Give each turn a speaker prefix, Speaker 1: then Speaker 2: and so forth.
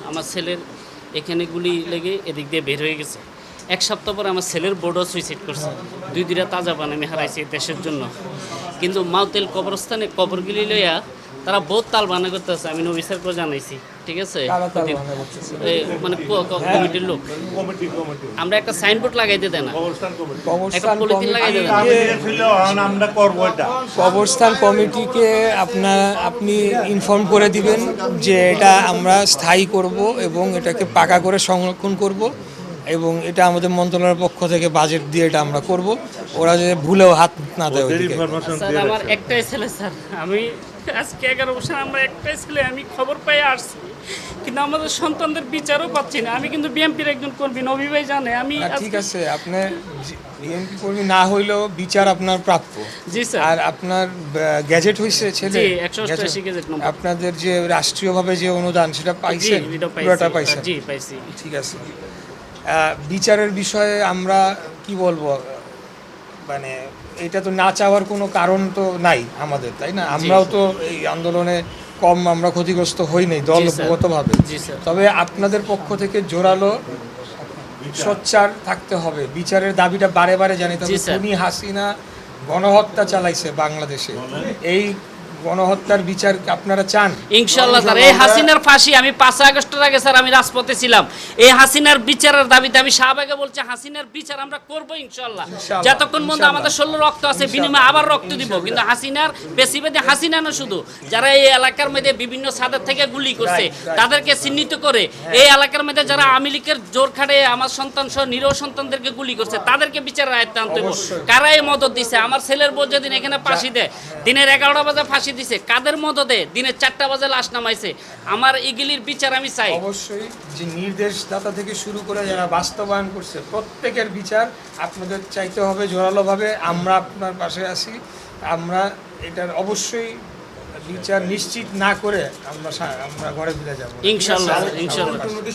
Speaker 1: আমার ছেলের এখানে গুলি লেগে এদিক দিয়ে বের হয়ে গেছে। এক সপ্তাহ পর আমার ছেলের বোর্ডও সুইসাইড করছে। 2 তাজা পান আমি হারাইছি দেশের জন্য। কিন্তু মাউতেল কবরস্থানে কবরগুলি লইয়া তারা বহুত তাল বানা করতেছে। আমি নবী স্যারকেও জানাইছি, ঠিক আছে, মানে কমিটির লোক। আমরা একটা সাইনবোর্ড লাগাইতে দেয় না, একটা পলিথিন লাগাইতে দেয় না।
Speaker 2: কবরস্থান কমিটিকে আপনি ইনফর্ম করে দিবেন যে এটা আমরা স্থায়ী করব এবং এটাকে পাকা করে সংরক্ষণ করব এবং এটা আমাদের মন্ত্রণালয়ের পক্ষ থেকে বাজেট দিয়ে এটা আমরা করব। ওরা যে ভুলেও হাত না দেয় ওইদিকে।
Speaker 1: স্যার আমার একটাই ছেলে স্যার, আমি আজকে 11 বছর আমরা একটাই ছেলে, আমি খবর পাই আসছি, কিন্তু আমাদের সন্তানদের বিচারও পাচ্ছি না। আমি কিন্তু বিএনপির একজন কর্মী, নবী ভাই জানে। আমি
Speaker 2: ঠিক আছে, আপনি বিএনপি কর্মী না হইলেও বিচার আপনার প্রাপ্য।
Speaker 1: জি স্যার।
Speaker 2: আর আপনার গ্যাজেট হয়েছে ছেলে,
Speaker 1: জি 188 গেজেট নম্বর।
Speaker 2: আপনাদের যে রাষ্ট্রীয়ভাবে যে অনুদান সেটা পাইছেন?
Speaker 1: জি, এটা
Speaker 2: পুরোটা পাইছেন?
Speaker 1: জি পাইছি।
Speaker 2: ঠিক আছে। বিচারের বিষয়ে আমরা কি বলবো, মানে এটা তো না চাওয়ার কোনো কারণ তো নাই আমাদের, তাই না? আমরাও তো এই আন্দোলনে কম আমরা ক্ষতিগ্রস্ত হই নাই দলগতভাবে। তবে আপনাদের পক্ষ থেকে জোরালো সোচ্চার থাকতে হবে, বিচারের দাবিটা বারে বারে জানাতে হবে। খুনি হাসিনা গণহত্যা চালাইছে বাংলাদেশে, এই গণহত্যার বিচার আপনারা চান?
Speaker 1: ইনশাআল্লাহ স্যার, এই হাসিনার ফাঁসি আমি 5 আগস্টের আগে স্যার আমি রাজপথে ছিলাম। এই হাসিনার বিচারের দাবিতে আমি শাহবাগে বলছি, হাসিনার বিচার আমরা করব ইনশাআল্লাহ। যতক্ষণ পর্যন্ত আমাদের শরীরে রক্ত আছে, বিনিময়ে আবার রক্ত দিব। কিন্তু হাসিনার বেশিবাদী হাসিনা না শুধু, যারা এই এলাকার মধ্যে বিভিন্ন সাদের থেকে গুলি করছে তাদেরকে চিহ্নিত করে, এই এলাকার মধ্যে যারা আওয়ামী লীগের জোর খাটে আমার সন্তান সহ নিরহ সন্তানদেরকে গুলি করছে তাদেরকে বিচারের আয়ত্তে আনতে হবে। কারা এই মদত দিছে? আমার ছেলের বউ যেদিন এখানে ফাঁসি দেয়, দিনের 11টা বাজে ফাঁসি দিছে, কাদের মদতে? দিনের 4টা বাজে লাশ নামাইছে। আমার এগুলির বিচার আমি চাই।
Speaker 2: অবশ্যই যে নির্দেশদাতা থেকে শুরু করে যারা বাস্তবায়ন করছে প্রত্যেকের বিচার আপনাদের চাইতে হবে জোরালোভাবে। আমরা আপনার পাশে আছি। আমরা এটার অবশ্যই বিচার নিশ্চিত না করে আমরা ঘরে ফিরে যাব
Speaker 1: ইনশাআল্লাহ।